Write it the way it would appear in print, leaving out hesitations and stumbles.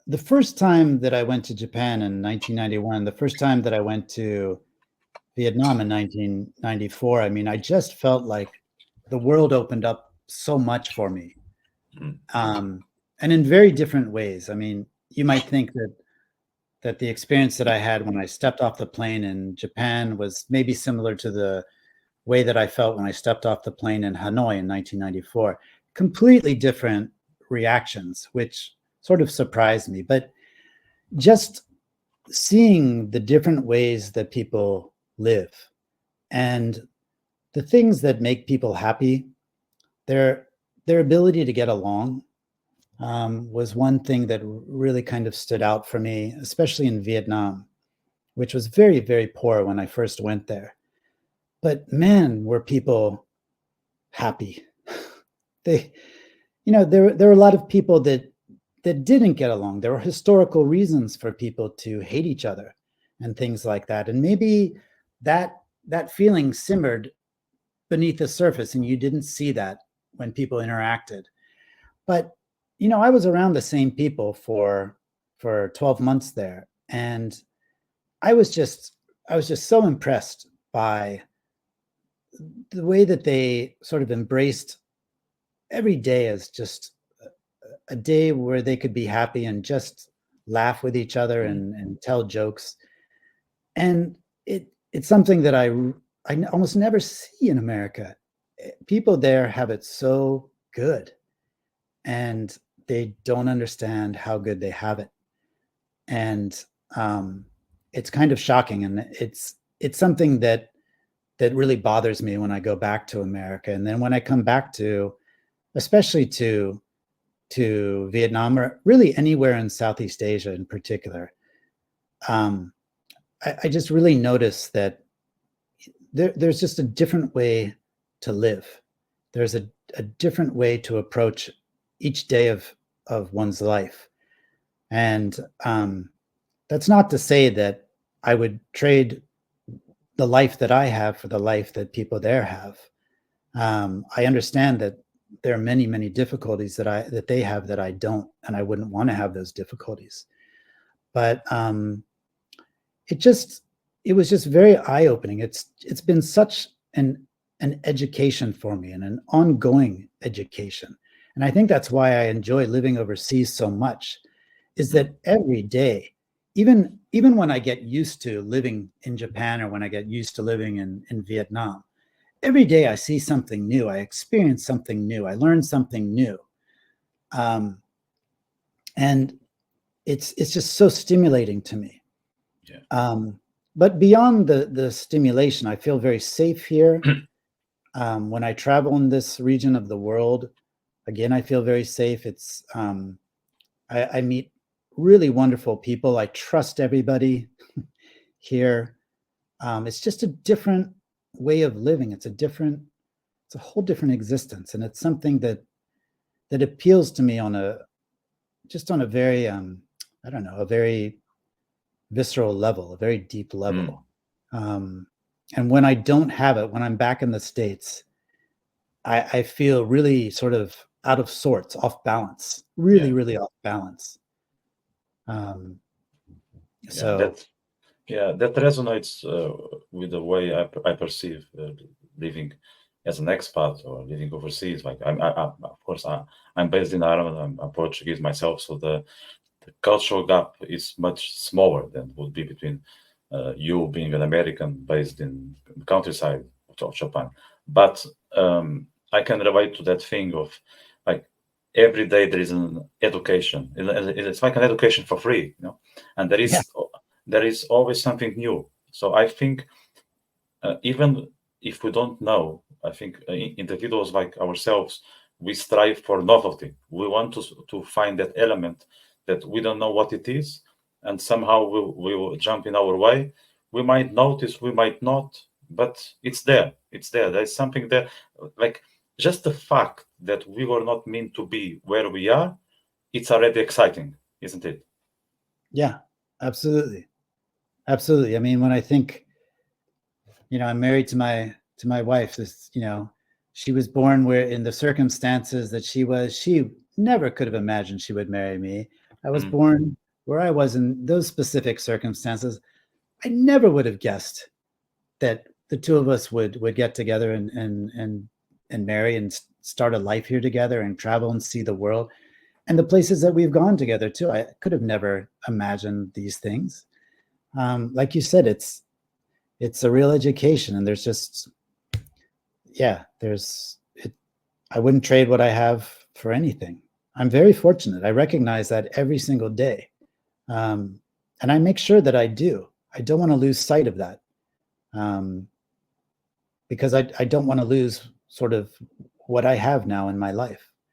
the first time that I went to Japan in 1991, the first time that I went to Vietnam in 1994, I mean, I just felt like the world opened up so much for me, Mm. and in very different ways. I mean, you might think that the experience that I had when I stepped off the plane in Japan was maybe similar to the way that I felt when I stepped off the plane in Hanoi in 1994. Completely different reactions, which sort of surprised me. But just seeing the different ways that people live and the things that make people happy, their their ability to get along, was one thing that really kind of stood out for me, especially in Vietnam, which was very, very poor when I first went there. But man, were people happy. They, there were a lot of people that didn't get along. There were historical reasons for people to hate each other and things like that. And maybe that feeling simmered beneath the surface, and you didn't see that when people interacted. But I was around the same people for 12 months there, and I was just I was just so impressed by the way that they sort of embraced every day as just a day where they could be happy and just laugh with each other Mm. and tell jokes. And it's something that I almost never see in America. People there have it so good, and they don't understand how good they have it. And it's kind of shocking, and it's something that really bothers me when I go back to America. And then when I come back to, especially to Vietnam, or really anywhere in Southeast Asia in particular, um, I just really notice that there's just a different way to live. There's a different way to approach each day of one's life. And that's not to say that I would trade the life that I have for the life that people there have. I understand that there are many, many difficulties that they have that I don't, and I wouldn't want to have those difficulties. But it just it was just very eye opening. It's been such an education for me, and an ongoing education. And I think that's why I enjoy living overseas so much, is Mm. that every day, even when I get used to living in Japan, or when I get used to living in Vietnam, every day I see something new, I experience something new, I learn something new. Um, and it's just so stimulating to me. Yeah. Um, but beyond the stimulation, I feel very safe here. When I travel in this region of the world, again, I feel very safe. I meet really wonderful people. I trust everybody here. It's just a different way of living. It's a whole different existence, and it's something that appeals to me on a very, I don't know, a very visceral level, a very deep Mm. level. Um, and when I don't have it, when I'm back in the States, I feel really sort of out of sorts, off balance, Yeah. really, really off balance. Um, Yeah. so That resonates with the way I perceive living as an expat or living overseas. Like of course, I'm based in Ireland. I'm Portuguese myself, so the cultural gap is much smaller than would be between you being an American based in the countryside of Japan. But I can relate to that thing of like every day there is an education. It's like an education for free, and yeah, there is always something new. So I think even if we don't know, I think individuals like ourselves, we strive for novelty. We want to find that element that we don't know what it is, and somehow we will jump in our way. We might notice, we might not, but it's there. It's there. There's something there. Like just the fact that we were not meant to be where we are, it's already exciting, isn't it? yeah, absolutely, absolutely. I mean, when I think, I'm married to my wife. She was born where in the circumstances that she was. She never could have imagined she would marry me. I was Mm. born where I was in those specific circumstances. I never would have guessed that the two of us would get together and marry and start a life here together and travel and see the world and the places that we've gone together too. I could have never imagined these things. Like you said, it's a real education, and there's just yeah, there's it. I wouldn't trade what I have for anything. I'm very fortunate. I recognize that every single day, and I make sure that I do. I don't want to lose sight of that. Um, because I don't want to lose sort of what I have now in my life.